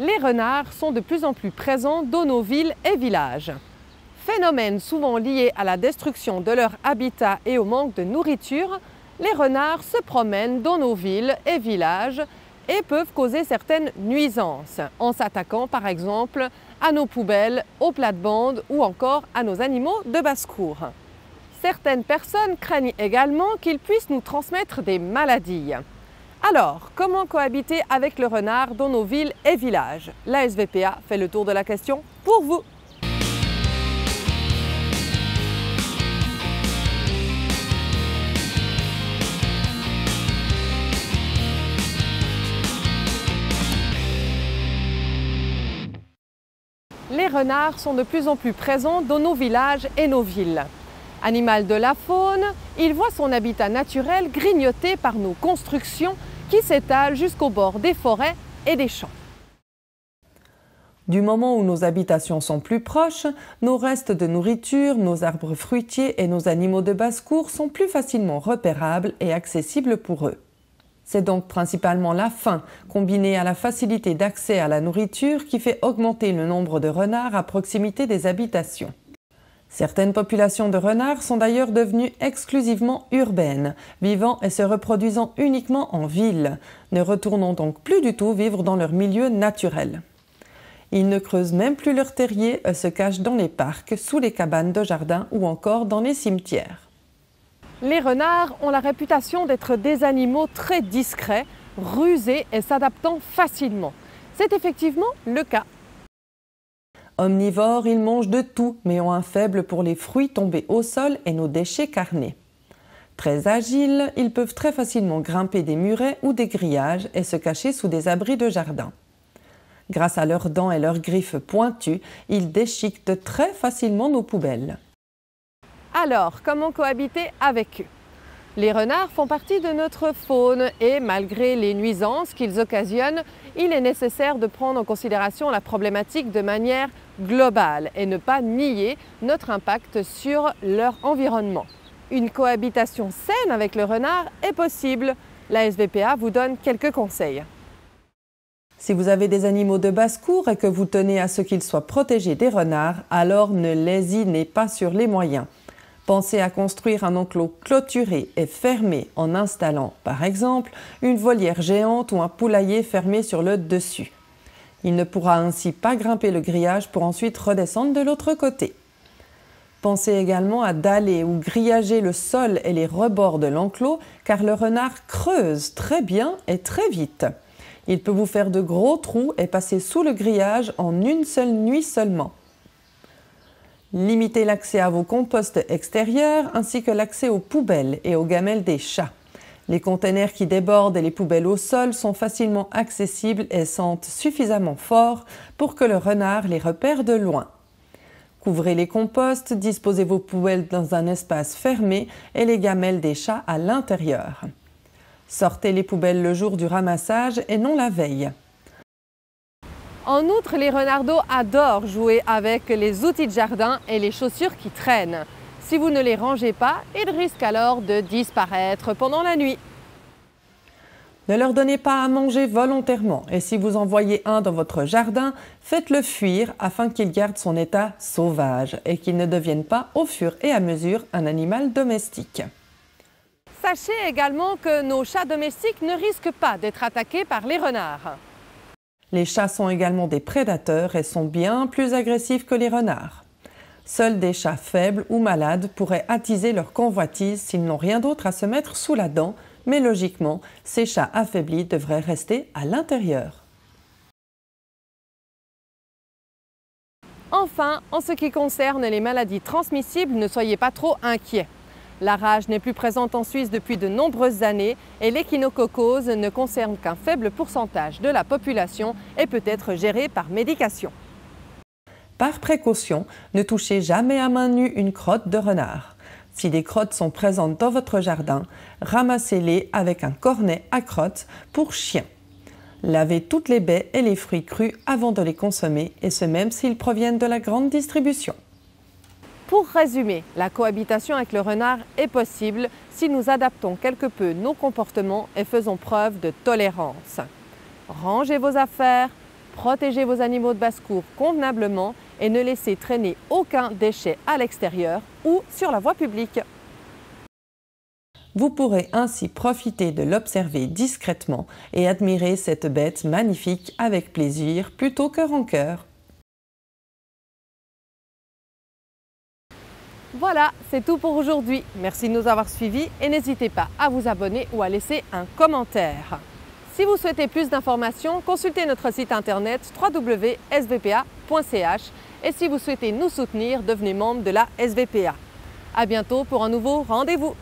Les renards sont de plus en plus présents dans nos villes et villages. Phénomène souvent lié à la destruction de leur habitat et au manque de nourriture, les renards se promènent dans nos villes et villages et peuvent causer certaines nuisances, en s'attaquant par exemple à nos poubelles, aux plates-bandes ou encore à nos animaux de basse-cour. Certaines personnes craignent également qu'ils puissent nous transmettre des maladies. Alors, comment cohabiter avec le renard dans nos villes et villages? La SVPA fait le tour de la question pour vous. Les renards sont de plus en plus présents dans nos villages et nos villes. Animal de la faune, il voit son habitat naturel grignoté par nos constructions qui s'étalent jusqu'au bord des forêts et des champs. Du moment où nos habitations sont plus proches, nos restes de nourriture, nos arbres fruitiers et nos animaux de basse-cour sont plus facilement repérables et accessibles pour eux. C'est donc principalement la faim, combinée à la facilité d'accès à la nourriture, qui fait augmenter le nombre de renards à proximité des habitations. Certaines populations de renards sont d'ailleurs devenues exclusivement urbaines, vivant et se reproduisant uniquement en ville, ne retournant donc plus du tout vivre dans leur milieu naturel. Ils ne creusent même plus leurs terriers et se cachent dans les parcs, sous les cabanes de jardin ou encore dans les cimetières. Les renards ont la réputation d'être des animaux très discrets, rusés et s'adaptant facilement. C'est effectivement le cas. Omnivores, ils mangent de tout, mais ont un faible pour les fruits tombés au sol et nos déchets carnés. Très agiles, ils peuvent très facilement grimper des murets ou des grillages et se cacher sous des abris de jardin. Grâce à leurs dents et leurs griffes pointues, ils déchiquetent très facilement nos poubelles. Alors, comment cohabiter avec eux? Les renards font partie de notre faune et malgré les nuisances qu'ils occasionnent, il est nécessaire de prendre en considération la problématique de manière globale et ne pas nier notre impact sur leur environnement. Une cohabitation saine avec le renard est possible. La SVPA vous donne quelques conseils. Si vous avez des animaux de basse-cour et que vous tenez à ce qu'ils soient protégés des renards, alors ne lésinez pas sur les moyens. Pensez à construire un enclos clôturé et fermé en installant, par exemple, une volière géante ou un poulailler fermé sur le dessus. Il ne pourra ainsi pas grimper le grillage pour ensuite redescendre de l'autre côté. Pensez également à daller ou grillager le sol et les rebords de l'enclos, car le renard creuse très bien et très vite. Il peut vous faire de gros trous et passer sous le grillage en une seule nuit seulement. Limitez l'accès à vos composts extérieurs ainsi que l'accès aux poubelles et aux gamelles des chats. Les containers qui débordent et les poubelles au sol sont facilement accessibles et sentent suffisamment fort pour que le renard les repère de loin. Couvrez les composts, disposez vos poubelles dans un espace fermé et les gamelles des chats à l'intérieur. Sortez les poubelles le jour du ramassage et non la veille. En outre, les renardeaux adorent jouer avec les outils de jardin et les chaussures qui traînent. Si vous ne les rangez pas, ils risquent alors de disparaître pendant la nuit. Ne leur donnez pas à manger volontairement et si vous en voyez un dans votre jardin, faites-le fuir afin qu'il garde son état sauvage et qu'il ne devienne pas au fur et à mesure un animal domestique. Sachez également que nos chats domestiques ne risquent pas d'être attaqués par les renards. Les chats sont également des prédateurs et sont bien plus agressifs que les renards. Seuls des chats faibles ou malades pourraient attiser leur convoitise s'ils n'ont rien d'autre à se mettre sous la dent, mais logiquement, ces chats affaiblis devraient rester à l'intérieur. Enfin, en ce qui concerne les maladies transmissibles, ne soyez pas trop inquiets. La rage n'est plus présente en Suisse depuis de nombreuses années et l'échinococose ne concerne qu'un faible pourcentage de la population et peut être gérée par médication. Par précaution, ne touchez jamais à main nue une crotte de renard. Si des crottes sont présentes dans votre jardin, ramassez-les avec un cornet à crottes pour chien. Lavez toutes les baies et les fruits crus avant de les consommer, et ce même s'ils proviennent de la grande distribution. Pour résumer, la cohabitation avec le renard est possible si nous adaptons quelque peu nos comportements et faisons preuve de tolérance. Rangez vos affaires, Protégez vos animaux de basse-cour convenablement et ne laissez traîner aucun déchet à l'extérieur ou sur la voie publique. Vous pourrez ainsi profiter de l'observer discrètement et admirer cette bête magnifique avec plaisir plutôt que rancœur. Voilà, c'est tout pour aujourd'hui. Merci de nous avoir suivis et n'hésitez pas à vous abonner ou à laisser un commentaire. Si vous souhaitez plus d'informations, consultez notre site internet www.svpa.ch et si vous souhaitez nous soutenir, devenez membre de la SVPA. À bientôt pour un nouveau rendez-vous.